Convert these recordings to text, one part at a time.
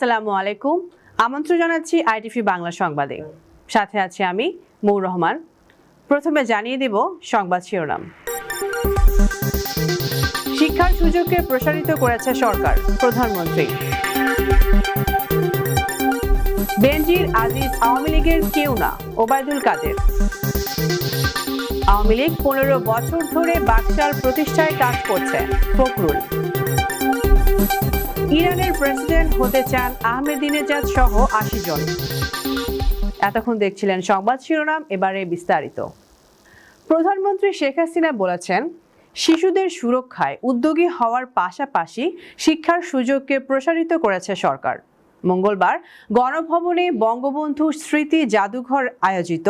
আসসালামু আলাইকুম। আমন্ত্রণ জানাচ্ছি আইটিভি বাংলা সংবাদে। সাথে আছি আমি মৌর রহমান। প্রথমে জানিয়ে দেব সংবাদ শিরোনাম। শিক্ষার সুযোগকে প্রসারিত করেছে সরকার, প্রধানমন্ত্রী। বেনজির আজিজ আওয়ামী লীগের কেউ না, ওবায়দুল কাদের। আওয়ামী লীগ 15 বছর ধরে বাকশাল প্রতিষ্ঠায় কাজ করছে, ফখরুল। ইরানের প্রেসিডেন্ট হতে চান আহমেদিনেজাদ সহ 80 জন। এতক্ষণ দেখছিলেন সংবাদ শিরোনাম, এবারে বিস্তারিত। প্রধানমন্ত্রী শেখ হাসিনা বলেছেন, শিশুদের সুরক্ষায় উদ্যোগী হওয়ার পাশাপাশি শিক্ষার সুযোগকে প্রসারিত করেছে সরকার। মঙ্গলবার গণভবনে বঙ্গবন্ধু স্মৃতি জাদুঘর আয়োজিত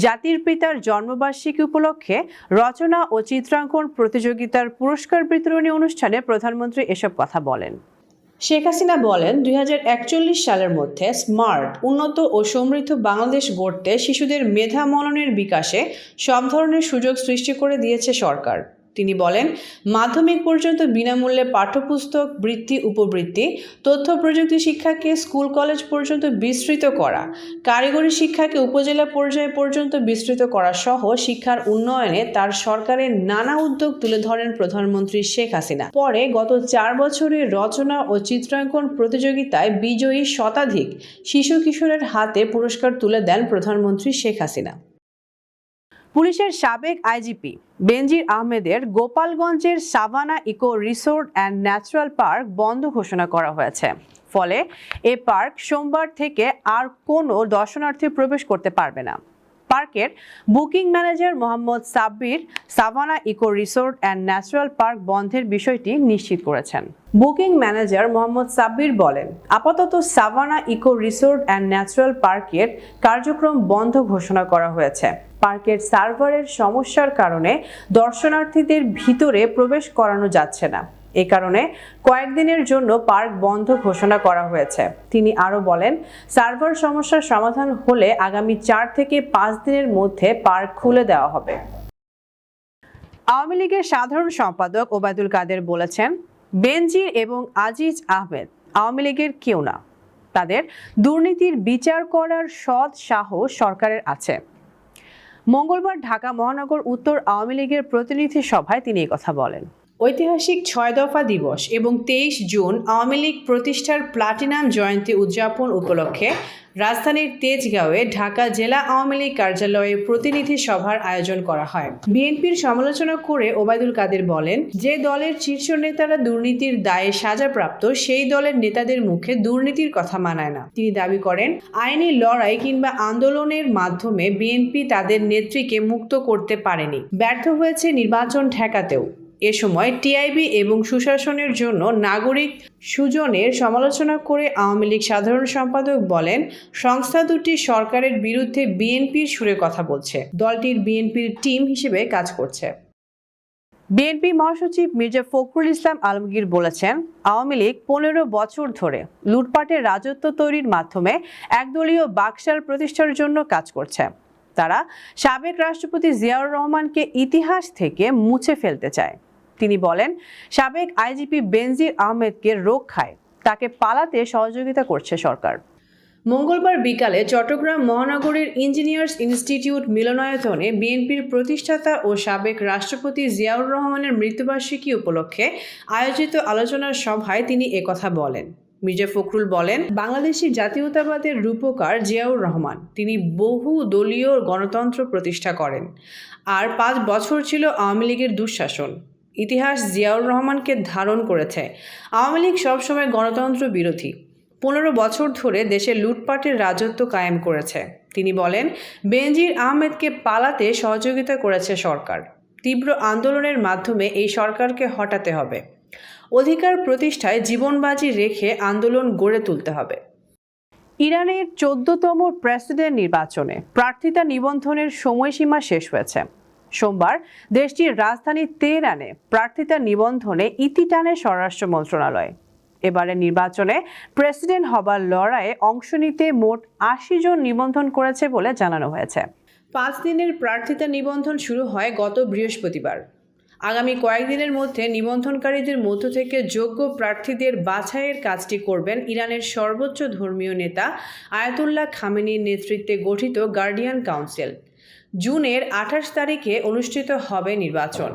জাতির পিতার জন্মবার্ষিকী উপলক্ষে রচনা ও চিত্রাঙ্কন প্রতিযোগিতার পুরস্কার বিতরণী অনুষ্ঠানে প্রধানমন্ত্রী এসব কথা বলেন। শেখ হাসিনা বলেন, 2041 সালের মধ্যে স্মার্ট, উন্নত ও সমৃদ্ধ বাংলাদেশ গড়তে শিশুদের মেধা মননের বিকাশে সব ধরনের সুযোগ সৃষ্টি করে দিয়েছে সরকার। তিনি বলেন, মাধ্যমিক পর্যন্ত বিনামূল্যে পাঠ্যপুস্তক, বৃত্তি, উপবৃত্তি, তথ্য প্রযুক্তি শিক্ষাকে স্কুল কলেজ পর্যন্ত বিস্তৃত করা, কারিগরি শিক্ষাকে উপজেলা পর্যায় পর্যন্ত বিস্তৃত করা সহ শিক্ষার উন্নয়নে তার সরকারের নানা উদ্যোগ তুলে ধরেন প্রধানমন্ত্রী শেখ হাসিনা। পরে গত 4 বছরের রচনা ও চিত্রাঙ্কন প্রতিযোগিতায় বিজয়ী শতাধিক শিশু কিশোরের হাতে পুরস্কার তুলে দেন প্রধানমন্ত্রী শেখ হাসিনা। পুলিশের সাবেক আইজিপি বেনজির আহমেদের গোপালগঞ্জের Savanna Eco Resort and Natural Park বন্ধ ঘোষণা করা হয়েছে। ফলে এ পার্ক সোমবার থেকে আর কোনো দর্শনার্থী প্রবেশ করতে পারবে না। পার্কের booking manager Mohammad Sabbir Savanna Eco Resort and Natural Park বন্ধের বিষয়টি নিশ্চিত করেছেন। বুকিং ম্যানেজার মোহাম্মদ সাব্বির বলেন, আপাতত Savanna Eco Resort and Natural পার্কের কার্যক্রম বন্ধ ঘোষণা করা হয়েছে। পার্কের সার্ভারের সমস্যার কারণে দর্শনার্থীদের ভিতরে প্রবেশ করানো যাচ্ছে না। এ কারণে কয়েকদিনের জন্য পার্ক বন্ধ ঘোষণা করা হয়েছে। তিনি আরও বলেন, সার্ভার সমস্যার সমাধান হলে আগামী 4 থেকে 5 দিনের মধ্যে পার্ক খুলে দেওয়া হবে। আওয়ামী লীগের সাধারণ সম্পাদক ওবায়দুল কাদের বলেছেন, বেনজির এবং আজিজ আহমেদ আওয়ামী লীগের কেউ না। তাদের দুর্নীতির বিচার করার সৎ সাহস সরকারের আছে। মঙ্গলবার ঢাকা মহানগর উত্তর আওয়ামী লীগের প্রতিনিধি সভায় তিনি এই কথা বলেন। ঐতিহাসিক 6 দফা দিবস এবং 23 জুন আওয়ামী লীগ প্রতিষ্ঠার প্লাটিনাম জয়ন্তী উদযাপন উপলক্ষে রাজধানীর তেজগাঁওয়ে ঢাকা জেলা আওয়ামী লীগ কার্যালয়ে প্রতিনিধি সভার আয়োজন করা হয়। বিএনপির সমালোচনা করে ওবায়দুল কাদের বলেন, যে দলের শীর্ষ নেতারা দুর্নীতির দায়ে সাজাপ্রাপ্ত সেই দলের নেতাদের মুখে দুর্নীতির কথা মানায় না। তিনি দাবি করেন, আইনি লড়াই কিংবা আন্দোলনের মাধ্যমে বিএনপি তাদের নেত্রীকে মুক্ত করতে পারেনি, ব্যর্থ হয়েছে নির্বাচন ঠেকাতেও। এ সময় টিআইবি এবং সুশাসনের জন্য নাগরিক সুজনের সমালোচনা করে আওয়ামী লীগ সাধারণ সম্পাদক বলেন, সংস্থা দুটি সরকারের বিরুদ্ধে বিএনপির সুরে কথা বলছে, দলটির বিএনপির টিম হিসেবে কাজ করছে। বিএনপি মহাসচিব মির্জা ফখরুল ইসলাম আলমগীর বলেছেন, আওয়ামী লীগ 15 বছর ধরে লুটপাটের রাজত্ব তৈরির মাধ্যমে একদলীয় বাকশাল প্রতিষ্ঠার জন্য কাজ করছে। তারা সাবেক রাষ্ট্রপতি জিয়াউর রহমানকে ইতিহাস থেকে মুছে ফেলতে চায়। তিনি বলেন, সাবেক আইজিপি বেনজির আহমেদকে রক্ষায় তাকে পালাতে সহযোগিতা করছে সরকার। মঙ্গলবার বিকালে চট্টগ্রাম মহানগরের ইঞ্জিনিয়ার্স ইনস্টিটিউট মিলনায়তনে বিএনপির প্রতিষ্ঠাতা ও সাবেক রাষ্ট্রপতি জিয়াউর রহমানের মৃত্যুবার্ষিকী উপলক্ষে আয়োজিত আলোচনা সভায় তিনি একথা বলেন। মির্জা ফখরুল বলেন, বাংলাদেশি জাতীয়তাবাদের রূপকার জিয়াউর রহমান, তিনি বহু দলীয় গণতন্ত্র প্রতিষ্ঠা করেন। আর 5 বছর ছিল আওয়ামী লীগের দুঃশাসন। ইতিহাস জিয়াউর রহমানকে ধারণ করেছে। আওয়ামী লীগ সবসময় গণতন্ত্র বিরোধী। 15 বছর ধরে দেশে লুটপাটের রাজত্ব কায়েম করেছে। তিনি বলেন, বেনজির আহমেদকে পালাতে সহযোগিতা করেছে সরকার। তীব্র আন্দোলনের মাধ্যমে এই সরকারকে হটাতে হবে। অধিকার প্রতিষ্ঠায় জীবনবাজি রেখে আন্দোলন গড়ে তুলতে হবে। ইরানের 14তম প্রেসিডেন্ট নির্বাচনে প্রার্থিতা নিবন্ধনের সময়সীমা শেষ হয়েছে। সোমবার দেশটির রাজধানী তেহরানে প্রার্থিতা নিবন্ধনে ইতি টানে স্বরাষ্ট্র মন্ত্রণালয়। এবারে নির্বাচনে প্রেসিডেন্ট হবার লড়াইয়ে অংশ নিতে মোট 80 জন নিবন্ধন করেছে বলে জানানো হয়েছে। 5 দিনের প্রার্থিতা নিবন্ধন শুরু হয় গত বৃহস্পতিবার। আগামী কয়েকদিনের মধ্যে নিবন্ধনকারীদের মধ্য থেকে যোগ্য প্রার্থীদের বাছাইয়ের কাজটি করবেন ইরানের সর্বোচ্চ ধর্মীয় নেতা আয়াতুল্লাহ খামেনির নেতৃত্বে গঠিত গার্ডিয়ান কাউন্সিল। জুনের 28 তারিখে অনুষ্ঠিত হবে নির্বাচন।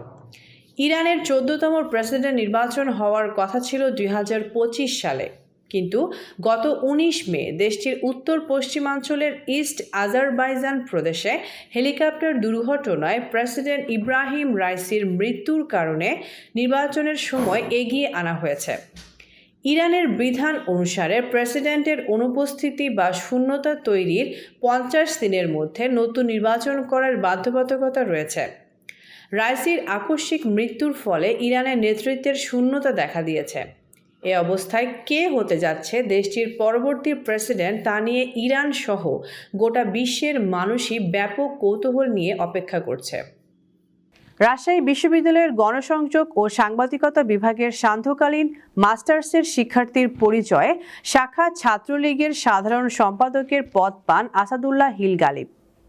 ইরানের 14তম প্রেসিডেন্ট নির্বাচন হওয়ার কথা ছিল 2025 সালে, কিন্তু গত 19 মে দেশটির উত্তর পশ্চিমাঞ্চলের ইস্ট আজারবাইজান প্রদেশে হেলিকপ্টার দুর্ঘটনায় প্রেসিডেন্ট ইব্রাহিম রাইসির মৃত্যুর কারণে নির্বাচনের সময় এগিয়ে আনা হয়েছে। ইরানের বিধান অনুসারে প্রেসিডেন্টের অনুপস্থিতি বা শূন্যতা তৈরির 50 দিনের মধ্যে নতুন নির্বাচন করার বাধ্যবাধকতা রয়েছে। রাইসির আকস্মিক মৃত্যুর ফলে ইরানের নেতৃত্বের শূন্যতা দেখা দিয়েছে। এ অবস্থায় কে হতে যাচ্ছে দেশটির পরবর্তী প্রেসিডেন্ট তা নিয়ে ইরান সহ গোটা বিশ্বের মানুষই ব্যাপক কৌতূহল নিয়ে অপেক্ষা করছে। রাজশাহী বিশ্ববিদ্যালয়ের গণসংযোগ ও সাংবাদিকতা বিভাগের সান্ধ্যকালীন মাস্টার্সের শিক্ষার্থীর পরিচয়ে শাখা ছাত্রলীগের সাধারণ সম্পাদকের পদ পান আসাদুল্লাহ হিল গালিব।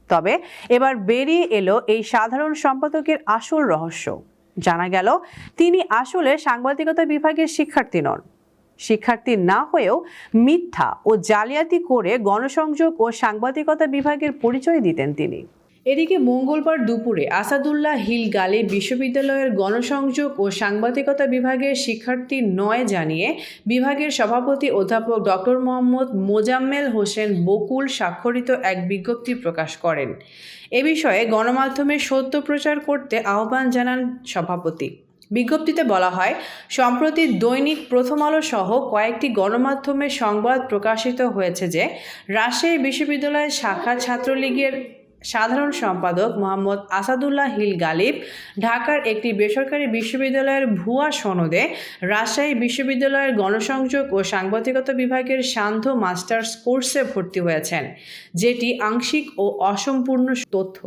তবে এবার বেরিয়ে এলো এই সাধারণ সম্পাদকের আসল রহস্য। জানা গেল তিনি আসলে সাংবাদিকতা বিভাগের শিক্ষার্থী নন। শিক্ষার্থী না হয়েও মিথ্যা ও জালিয়াতি করে গণসংযোগ ও সাংবাদিকতা বিভাগের পরিচয় দিতেন তিনি। এদিকে মঙ্গলবার দুপুরে আসাদুল্লাহ হিল গালিব বিশ্ববিদ্যালয়ের গণসংযোগ ও সাংবাদিকতা বিভাগের শিক্ষার্থী নয় জানিয়ে বিভাগের সভাপতি অধ্যাপক ডক্টর মোহাম্মদ মোজাম্মেল হোসেন বকুল স্বাক্ষরিত এক বিজ্ঞপ্তি প্রকাশ করেন। এ বিষয়ে গণমাধ্যমে সত্য প্রচার করতে আহ্বান জানান সভাপতি। বিজ্ঞপ্তিতে বলা হয়, সম্প্রতি দৈনিক প্রথম আলো সহ কয়েকটি গণমাধ্যমে সংবাদ প্রকাশিত হয়েছে যে রাজশাহী বিশ্ববিদ্যালয়ের শাখা ছাত্রলীগের সাধারণ সম্পাদক মোহাম্মদ আসাদুল্লাহ হিল গালিব ঢাকার একটি বেসরকারি বিশ্ববিদ্যালয়ের ভুয়া সনদে রাজশাহী বিশ্ববিদ্যালয়ের গণসংযোগ ও সাংবাদিকতা বিভাগের সান্ধ্য মাস্টার্স কোর্সে ভর্তি হয়েছেন, যেটি আংশিক ও অসম্পূর্ণ তথ্য।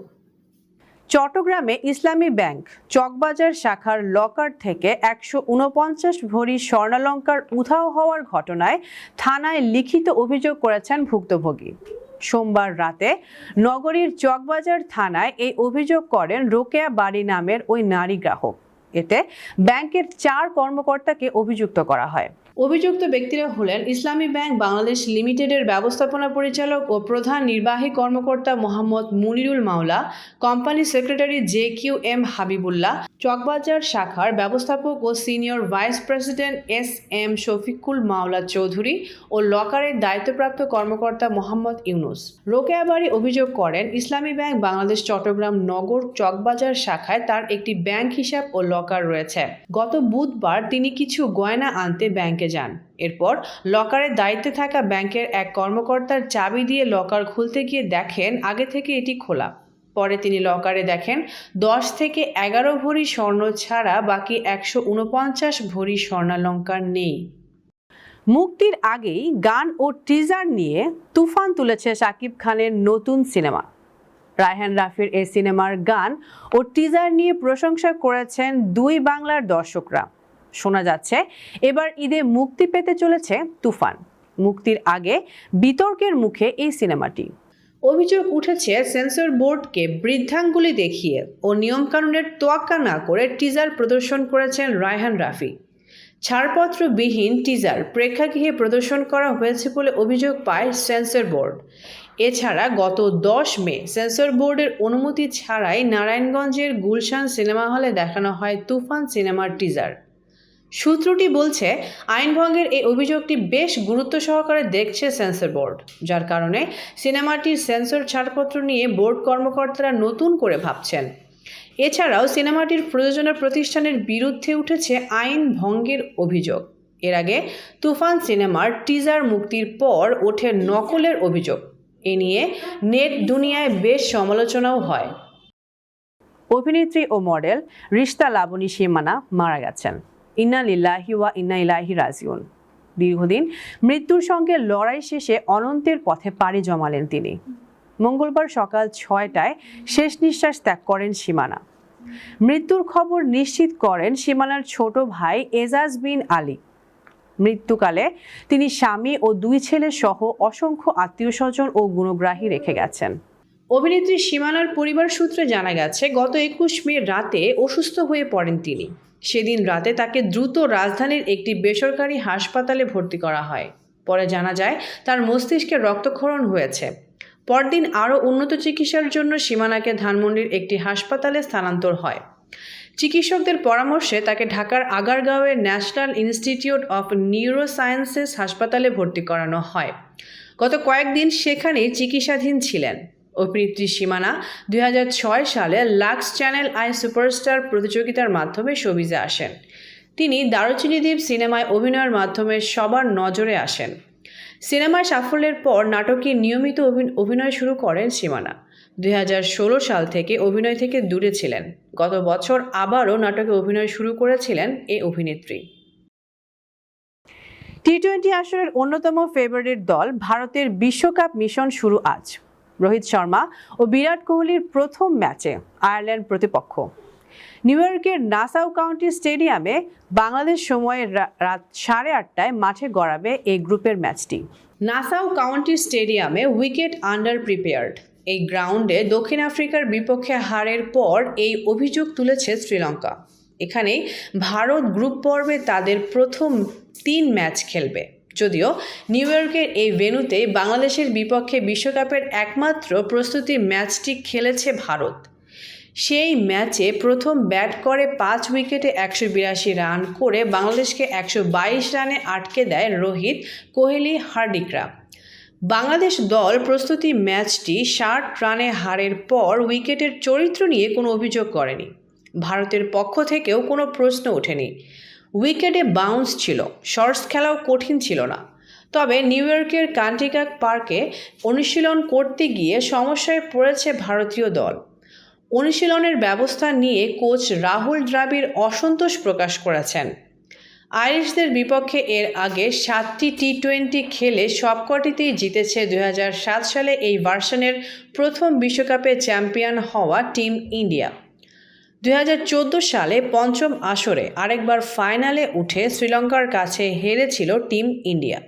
চট্টগ্রামে ইসলামী ব্যাংক চকবাজার শাখার লকার থেকে 149 ভরি স্বর্ণালংকার উধাও হওয়ার ঘটনায় থানায় লিখিত অভিযোগ করেছেন ভুক্তভোগী। সোমবার রাতে নগরীর চকবাজার থানায় এই অভিযোগ করেন রোকেয়া বাড়ি নামের ওই নারী গ্রাহক। এতে ব্যাংকের 4 কর্মকর্তাকে অভিযুক্ত করা হয়। অভিযুক্ত ব্যক্তিরা হলেন ইসলামী ব্যাংক বাংলাদেশ লিমিটেডের ব্যবস্থাপনা পরিচালক ও প্রধান নির্বাহী কর্মকর্তা Mohammad Munirul Maula, company secretary JQM Habibullah, Chawkbazar শাখার ব্যবস্থাপক ও senior vice president SM Shafiqul Maula Chowdhury ও লকারের দায়িত্বপ্রাপ্ত কর্মকর্তা মোহাম্মদ ইউনুস। রোকেয়া বাড়ি অভিযোগ করেন ইসলামী ব্যাংক বাংলাদেশ চট্টগ্রাম নগর চকবাজার শাখায় তার একটি ব্যাংক হিসাব ও লকার রয়েছে। গত বুধবার তিনি কিছু গয়না আনতে ব্যাংকে যান। এরপর লকারের দায়িত্বে থাকা ব্যাংকের এক কর্মকর্তার চাবি দিয়ে লকার খুলতে গিয়ে দেখেন আগে থেকে এটি খোলা। পরে তিনি লকারে দেখেন 10 থেকে 11 ভরি স্বর্ণ ছাড়া বাকি 149 ভরি স্বর্ণালংকার নেই। মুক্তির আগেই গান ও টিজার নিয়ে তুফান তুলেছে শাকিব খানের নতুন সিনেমা। রায়হান রাফির এই সিনেমার গান ও টিজার নিয়ে প্রশংসা করেছেন 2 বাংলার দর্শকরা। শোনা যাচ্ছে এবার ঈদে মুক্তি পেতে চলেছে তুফান। মুক্তির আগে বিতর্কের মুখে এই সিনেমাটি। অভিযোগ উঠেছে সেন্সর বোর্ডকে বৃদ্ধাঙ্গুলি দেখিয়ে ও নিয়মকানুনের তোয়াক্কা না করে টিজার প্রদর্শন করেছেন রায়হান রাফি। ছাড়পত্রবিহীন টিজার প্রেক্ষাগৃহে প্রদর্শন করা হয়েছে বলে অভিযোগ পায় সেন্সর বোর্ড। এছাড়া গত 10 মে সেন্সর বোর্ডের অনুমতি ছাড়াই নারায়ণগঞ্জের গুলশান সিনেমা হলে দেখানো হয় তুফান সিনেমার টিজার। সূত্রটি বলছে, আইন ভঙ্গের এই অভিযোগটি বেশ গুরুত্ব সহকারে দেখছে সেন্সর বোর্ড, যার কারণে সিনেমাটির সেন্সর ছাড়পত্র নিয়ে বোর্ড কর্মকর্তারা নতুন করে ভাবছেন। এছাড়াও সিনেমাটির প্রযোজনা প্রতিষ্ঠানের বিরুদ্ধে উঠেছে আইন ভঙ্গের অভিযোগ। এর আগে তুফান সিনেমার টিজার মুক্তির পর ওঠে নকলের অভিযোগ। এ নিয়ে নেট দুনিয়ায় বেশ সমালোচনাও হয়। অভিনেত্রী ও মডেল রিশতা লাবণী সীমানা মারা গেছেন। ইন্না লিল্লাহি ওয়া ইন্না ইলাইহি রাজিউন। দীর্ঘদিন মৃত্যুর সঙ্গে লড়াই শেষে অনন্তের পথে পাড়ি জমালেন তিনি। মঙ্গলবার সকাল 6টায় শেষ নিঃশ্বাস ত্যাগ করেন সীমানা। মৃত্যুর খবর নিশ্চিত করেন সীমানার ছোট ভাই এজাজ বিন আলী। মৃত্যুকালে তিনি স্বামী ও 2 ছেলে সহ অসংখ্য আত্মীয় স্বজন ও গুণগ্রাহী রেখে গেছেন। অভিনেত্রী সীমানার পরিবার সূত্রে জানা গেছে, গত 21 মে রাতে অসুস্থ হয়ে পড়েন তিনি। সেদিন রাতে তাকে দ্রুত রাজধানীর একটি বেসরকারি হাসপাতালে ভর্তি করা হয়। পরে জানা যায় তার মস্তিষ্কে রক্তক্ষরণ হয়েছে। পরদিন আরও উন্নত চিকিৎসার জন্য সীমানাকে ধানমন্ডির একটি হাসপাতালে স্থানান্তর হয়। চিকিৎসকদের পরামর্শে তাকে ঢাকার আগারগাঁওয়ের ন্যাশনাল ইনস্টিটিউট অফ নিউরোসায়েন্সেস হাসপাতালে ভর্তি করানো হয়। গত কয়েকদিন সেখানেই চিকিৎসাধীন ছিলেন। অভিনেত্রী সীমানা 2006 সালে লাক্স চ্যানেল আই সুপারস্টার প্রতিযোগিতার মাধ্যমে শোবিজে আসেন। তিনি দারুচিনি দ্বীপ সিনেমায় অভিনয়ের মাধ্যমে সবার নজরে আসেন। সিনেমায় সাফল্যের পর নাটকে নিয়মিত অভিনয় শুরু করেন সীমানা। 2016 সাল থেকে অভিনয় থেকে দূরে ছিলেন। গত বছর আবারও নাটকে অভিনয় শুরু করেছিলেন এই অভিনেত্রী। টি-20 আসরের অন্যতম ফেভারিট দল ভারতের বিশ্বকাপ মিশন শুরু আজ। রোহিত শর্মা ও বিরাট কোহলির প্রথম ম্যাচে আয়ারল্যান্ড প্রতিপক্ষ। নিউ ইয়র্কের নাসাউ কাউন্টি স্টেডিয়ামে বাংলাদেশ সময়ে রাত 8:30টায় মাঠে গড়াবে এই গ্রুপের ম্যাচটি। নাসাউ কাউন্টি স্টেডিয়ামে উইকেট আন্ডার প্রিপেয়ার্ড এই গ্রাউন্ডে দক্ষিণ আফ্রিকার বিপক্ষে হারের পর এই অভিযোগ তুলেছে শ্রীলঙ্কা। এখানেই ভারত গ্রুপ পর্বে তাদের প্রথম 3 ম্যাচ খেলবে। যদিও নিউ ইয়র্কের এই ভেন্যুতে বাংলাদেশের বিপক্ষে বিশ্বকাপের একমাত্র প্রস্তুতি ম্যাচটি খেলেছে ভারত। সেই ম্যাচে প্রথম ব্যাট করে 5 উইকেটে 182 রান করে বাংলাদেশকে 122 রানে আটকে দেয় রোহিত, কোহলি, হার্দিকরা। বাংলাদেশ দল প্রস্তুতি ম্যাচটি 60 রানে হারের পর উইকেটের চরিত্র নিয়ে কোনো অভিযোগ করেনি। ভারতের পক্ষ থেকেও কোনো প্রশ্ন ওঠেনি। উইকেটে বাউন্স ছিল, শর্টস খেলাও কঠিন ছিল না। তবে নিউ ইয়র্কের কান্টিকাক পার্কে অনুশীলন করতে গিয়ে সমস্যায় পড়েছে ভারতীয় দল। অনুশীলনের ব্যবস্থা নিয়ে কোচ রাহুল দ্রাবিড় অসন্তোষ প্রকাশ করেছেন। আইরিশদের বিপক্ষে এর আগে 7টি টি-20 খেলে সবকটিতেই জিতেছে 2007 সালে এই ভার্সনের প্রথম বিশ্বকাপে চ্যাম্পিয়ন হওয়া টিম ইন্ডিয়া। 2014 সালে পঞ্চম আসরে আরেকবার ফাইনালে উঠে শ্রীলঙ্কার কাছে হেরেছিল টিম ইন্ডিয়া।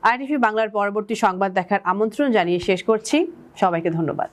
ITV বাংলার পরবর্তী সংবাদ দেখার আমন্ত্রণ জানিয়ে শেষ করছি। সবাইকে ধন্যবাদ।